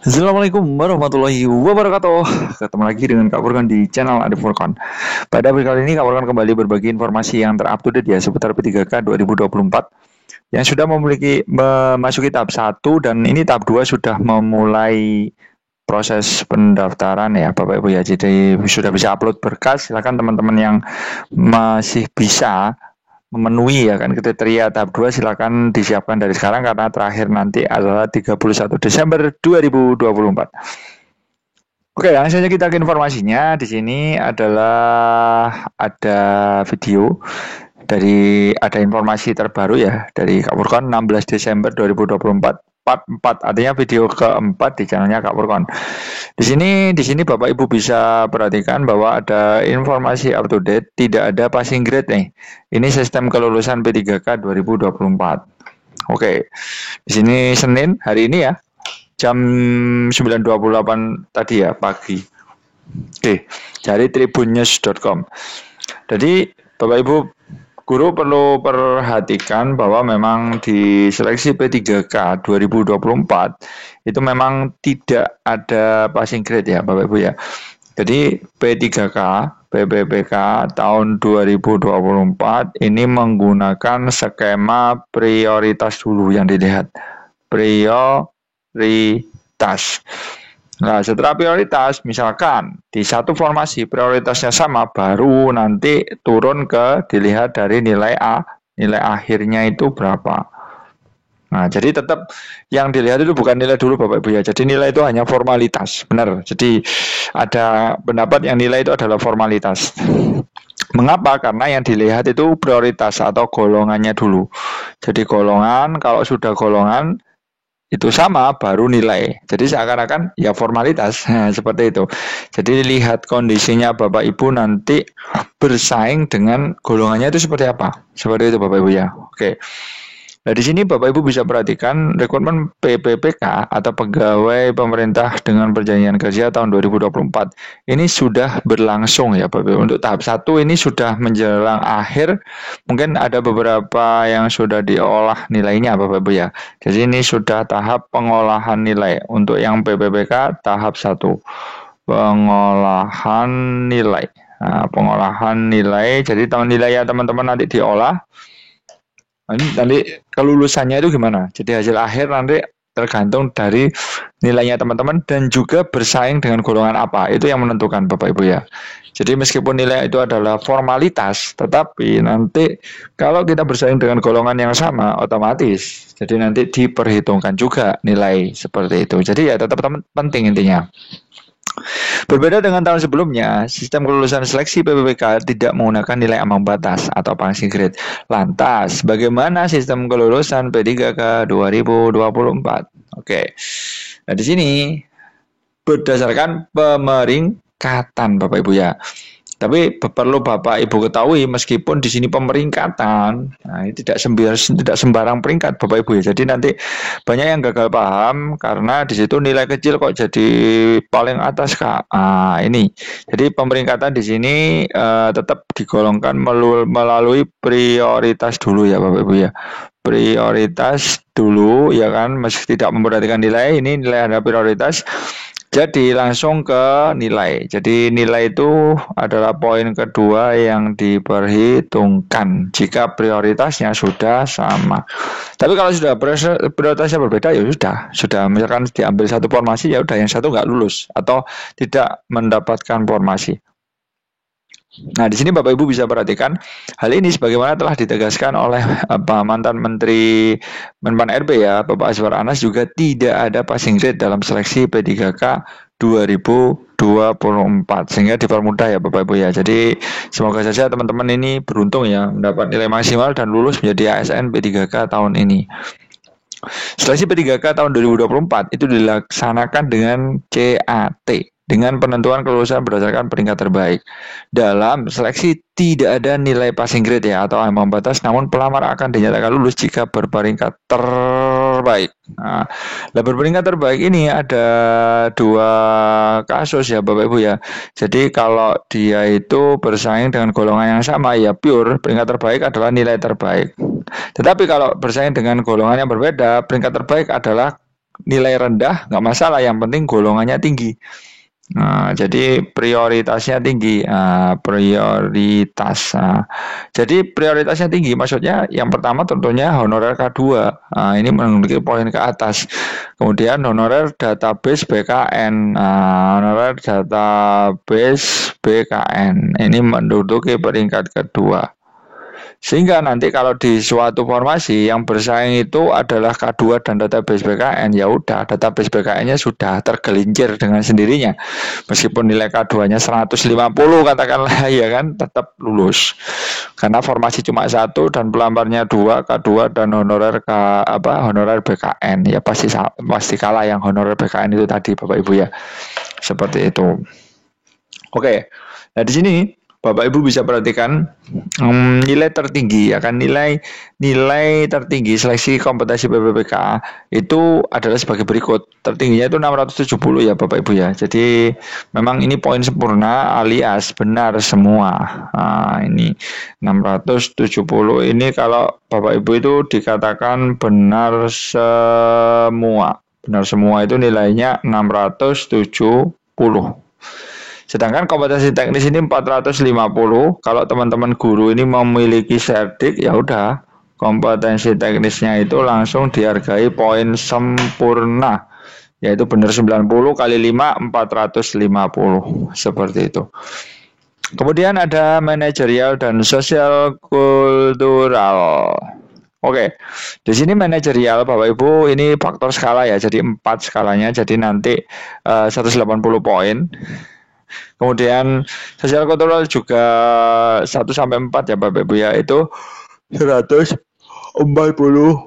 Assalamualaikum warahmatullahi wabarakatuh. Ketemu lagi dengan Kak Furkan di channel Adi Furkan. Pada episode kali ini Kak Furkan kembali berbagi informasi yang terupdate ya seputar P3K 2024 yang sudah memasuki tahap 1 dan ini tahap 2 sudah memulai proses pendaftaran ya Bapak Ibu ya. Jadi sudah bisa upload berkas. Silakan teman-teman yang masih bisa memenuhi ya kan kriteria tahap 2 silakan disiapkan dari sekarang karena terakhir nanti adalah 31 Desember 2024. Oke, langsung saja kita ke informasinya. Di sini adalah ada video ada informasi terbaru ya dari Kak Furkon 16 Desember 2024 part 4 artinya video keempat di channelnya Kak Furkon. Di sini Bapak Ibu bisa perhatikan bahwa ada informasi up to date, tidak ada passing grade nih. Ini sistem kelulusan P3K 2024. Oke. Di sini Senin hari ini ya. Jam 9.28 tadi ya pagi. Oke, dari tribunnews.com. Jadi Bapak Ibu guru perlu perhatikan bahwa memang di seleksi P3K 2024 itu memang tidak ada passing grade ya Bapak Ibu ya. Jadi P3K PPPK tahun 2024 ini menggunakan skema prioritas dulu yang dilihat. Prioritas. Nah, setelah prioritas, misalkan di satu formasi prioritasnya sama, baru nanti turun ke dilihat dari nilai A, nilai akhirnya itu berapa. Nah, jadi tetap yang dilihat itu bukan nilai dulu Bapak Ibu ya. Jadi nilai itu hanya formalitas, benar. Jadi ada pendapat yang nilai itu adalah formalitas. Mengapa? Karena yang dilihat itu prioritas atau golongannya dulu. Jadi golongan, kalau sudah golongan itu sama baru nilai. Jadi seakan-akan ya formalitas. Nah, seperti itu. Jadi lihat kondisinya Bapak Ibu nanti bersaing dengan golongannya itu seperti apa. Seperti itu Bapak Ibu ya. Oke. Nah, di sini Bapak Ibu bisa perhatikan rekrutmen PPPK atau pegawai pemerintah dengan perjanjian kerja tahun 2024 ini sudah berlangsung ya Bapak Ibu. Untuk tahap 1 ini sudah menjelang akhir. Mungkin ada beberapa yang sudah diolah nilainya Bapak Ibu ya. Jadi ini sudah tahap pengolahan nilai. Untuk yang PPPK tahap 1. Pengolahan nilai. Nah, pengolahan nilai. Jadi nilai ya teman-teman nanti diolah. Nanti kelulusannya itu gimana? Jadi hasil akhir nanti tergantung dari nilainya teman-teman dan juga bersaing dengan golongan apa. Itu yang menentukan Bapak Ibu ya. Jadi meskipun nilai itu adalah formalitas, tetapi nanti kalau kita bersaing dengan golongan yang sama, otomatis jadi nanti diperhitungkan juga nilai seperti itu. Jadi ya tetap penting intinya. Berbeda dengan tahun sebelumnya, sistem kelulusan seleksi PPPK tidak menggunakan nilai ambang batas atau passing grade. Lantas, bagaimana sistem kelulusan P3K 2024? Oke. Nah, di sini berdasarkan pemeringkatan Bapak Ibu ya. Tapi perlu Bapak Ibu ketahui meskipun di sini pemeringkatan, nah ini tidak sembarang peringkat Bapak Ibu ya. Jadi nanti banyak yang gagal paham karena di situ nilai kecil kok jadi paling atas Kak. Ah, ini. Jadi pemeringkatan di sini tetap digolongkan melalui prioritas dulu ya Bapak Ibu ya. Prioritas dulu ya kan, meski tidak memperhatikan nilai, ini nilai ada prioritas. Jadi langsung ke nilai. Jadi nilai itu adalah poin kedua yang diperhitungkan jika prioritasnya sudah sama. Tapi kalau sudah prioritasnya berbeda ya sudah misalkan diambil satu formasi ya udah yang satu nggak lulus atau tidak mendapatkan formasi. Nah, di sini Bapak Ibu bisa perhatikan hal ini sebagaimana telah ditegaskan oleh mantan Menteri Menpan RB ya, Bapak Azwar Anas juga tidak ada passing grade dalam seleksi P3K 2024 sehingga dipermudah ya Bapak Ibu ya. Jadi semoga saja teman-teman ini beruntung ya mendapat nilai maksimal dan lulus menjadi ASN P3K tahun ini. Seleksi P3K tahun 2024 itu dilaksanakan dengan CAT dengan penentuan kelulusan berdasarkan peringkat terbaik. Dalam seleksi tidak ada nilai passing grade ya atau ambang batas, namun pelamar akan dinyatakan lulus jika berperingkat terbaik. Nah, berperingkat terbaik ini ada dua kasus ya Bapak Ibu ya. Jadi kalau dia itu bersaing dengan golongan yang sama ya pure peringkat terbaik adalah nilai terbaik. Tetapi kalau bersaing dengan golongan yang berbeda, peringkat terbaik adalah nilai rendah nggak masalah, yang penting golongannya tinggi. Nah, jadi prioritasnya tinggi, prioritas. Nah, jadi prioritasnya tinggi, maksudnya yang pertama tentunya honorer K2. Nah, ini memiliki poin ke atas. Kemudian honorer database BKN, honorer database BKN ini menduduki peringkat kedua. Sehingga nanti kalau di suatu formasi yang bersaing itu adalah K2 dan database BKN, ya udah database BKN-nya sudah tergelincir dengan sendirinya. Meskipun nilai K2-nya 150 katakanlah, ya kan, tetap lulus. Karena formasi cuma satu dan pelamparnya 2, K2 dan honorer honorer BKN. Ya pasti kalah yang honorer BKN itu tadi Bapak Ibu ya. Seperti itu. Oke. Nah, di sini Bapak Ibu bisa perhatikan nilai tertinggi, ya kan, nilai tertinggi seleksi kompetensi PPPK itu adalah sebagai berikut. Tertingginya itu 670 ya Bapak Ibu ya. Jadi memang ini poin sempurna alias benar semua. Nah, ini 670 ini kalau Bapak Ibu itu dikatakan benar semua. Benar semua itu nilainya 670. Sedangkan kompetensi teknis ini 450. Kalau teman-teman guru ini memiliki serdik, ya udah kompetensi teknisnya itu langsung dihargai poin sempurna, yaitu benar 90 kali 5 450 seperti itu. Kemudian ada manajerial dan sosial kultural. Oke, di sini manajerial Bapak Ibu ini faktor skala ya, jadi 4 skalanya, jadi nanti 180 poin. Kemudian sosial kultural juga 1 sampai 4 ya Bapak Ibu ya, itu 140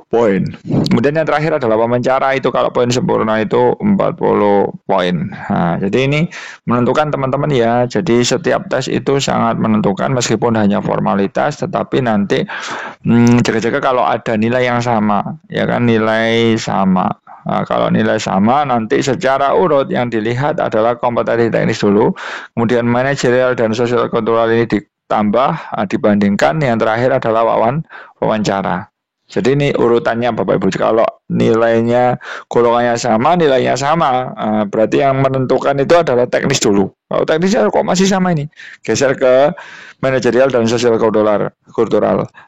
poin. Kemudian yang terakhir adalah wawancara, itu kalau poin sempurna itu 40 poin. Nah, jadi ini menentukan teman-teman ya. Jadi setiap tes itu sangat menentukan, meskipun hanya formalitas, tetapi nanti jaga-jaga kalau ada nilai yang sama, ya kan, nilai sama. Nah, kalau nilai sama nanti secara urut yang dilihat adalah kompetensi teknis dulu, kemudian manajerial dan sosial kultural ini ditambah, dibandingkan yang terakhir adalah wawancara. Jadi ini urutannya Bapak Ibu. Kalau nilainya golongannya sama, nilainya sama, berarti yang menentukan itu adalah teknis dulu. Kalau teknisnya kok masih sama, ini geser ke manajerial dan sosial kultural.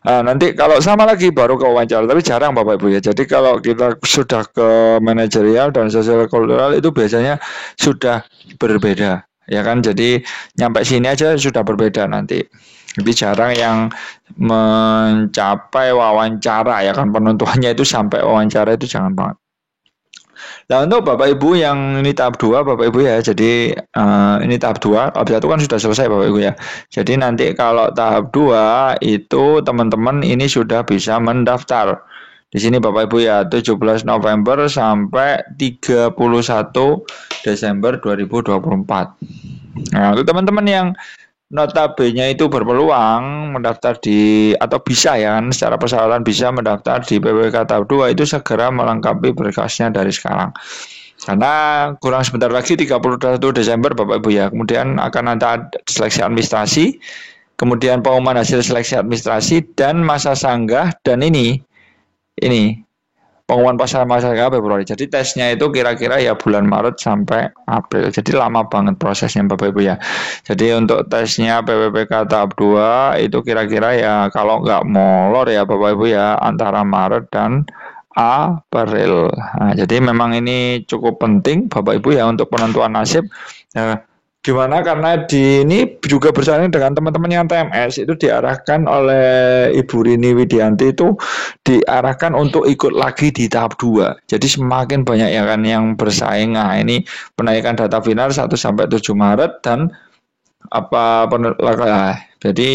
Nanti kalau sama lagi baru ke wawancara, tapi jarang Bapak Ibu ya. Jadi kalau kita sudah ke manajerial dan sosial kultural itu biasanya sudah berbeda, ya kan. Jadi nyampe sini aja sudah berbeda nanti. Jadi jarang yang mencapai wawancara, ya kan, penentuannya itu sampai wawancara itu jangan banget. Nah, untuk Bapak Ibu yang ini tahap 2 Bapak Ibu ya, jadi ini tahap 2, tahap 1 kan sudah selesai Bapak Ibu ya. Jadi nanti kalau tahap 2 itu teman-teman ini sudah bisa mendaftar. Di sini Bapak Ibu ya, 17 November sampai 31 Desember 2024. Nah, untuk teman-teman yang notabene itu berpeluang mendaftar atau bisa ya kan, secara persyaratan bisa mendaftar di PPPK tahap 2, itu segera melengkapi berkasnya dari sekarang. Karena kurang sebentar lagi 31 Desember Bapak Ibu ya. Kemudian akan ada seleksi administrasi, kemudian pengumuman hasil seleksi administrasi dan masa sanggah, dan ini pengumuman masa sanggah Februari. Jadi tesnya itu kira-kira ya bulan Maret sampai April. Jadi lama banget prosesnya Bapak Ibu ya. Jadi untuk tesnya PPPK tahap 2 itu kira-kira ya kalau nggak molor ya Bapak Ibu ya, antara Maret dan April. Nah, jadi memang ini cukup penting Bapak Ibu ya untuk penentuan nasib. Gimana? Karena di ini juga bersaing dengan teman-teman yang TMS, itu diarahkan oleh Ibu Rini Widianti, itu diarahkan untuk ikut lagi di tahap 2. Jadi semakin banyak ya kan yang bersaing. Nah, ini penaikan data final 1 sampai 7 Maret dan jadi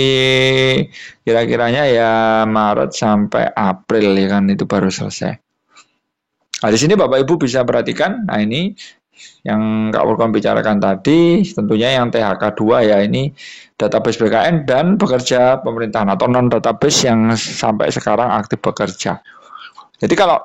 kira-kiranya ya Maret sampai April ya kan, itu baru selesai. Nah, di sini Bapak Ibu bisa perhatikan. Nah, ini yang Kak Wolkom bicarakan tadi, tentunya yang THK 2 ya, ini database BKN dan pekerja pemerintahan atau non database yang sampai sekarang aktif bekerja. Jadi kalau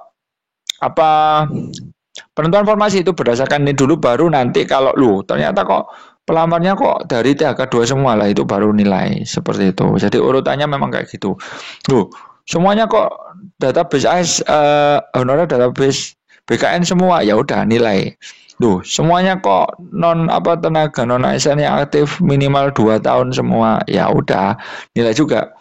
penentuan formasi itu berdasarkan ini dulu, baru nanti kalau ternyata kok pelamarnya kok dari THK 2 semua, lah itu baru nilai seperti itu. Jadi urutannya memang kayak gitu. Semuanya kok database honorer database BKN semua, ya udah nilai. Duh, semuanya kok tenaga non ASN yang aktif minimal 2 tahun semua. Ya udah, nilai juga.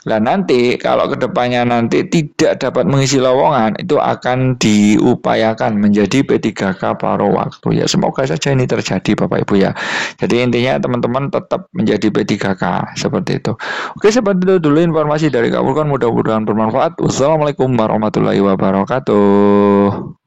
Nah nanti kalau kedepannya nanti tidak dapat mengisi lowongan, itu akan diupayakan menjadi P3K paruh waktu. Ya semoga saja ini terjadi Bapak Ibu ya. Jadi intinya teman-teman tetap menjadi P3K seperti itu. Oke, seperti itu dulu informasi dari Kak Vulkan, mudah-mudahan bermanfaat. Wassalamualaikum warahmatullahi wabarakatuh.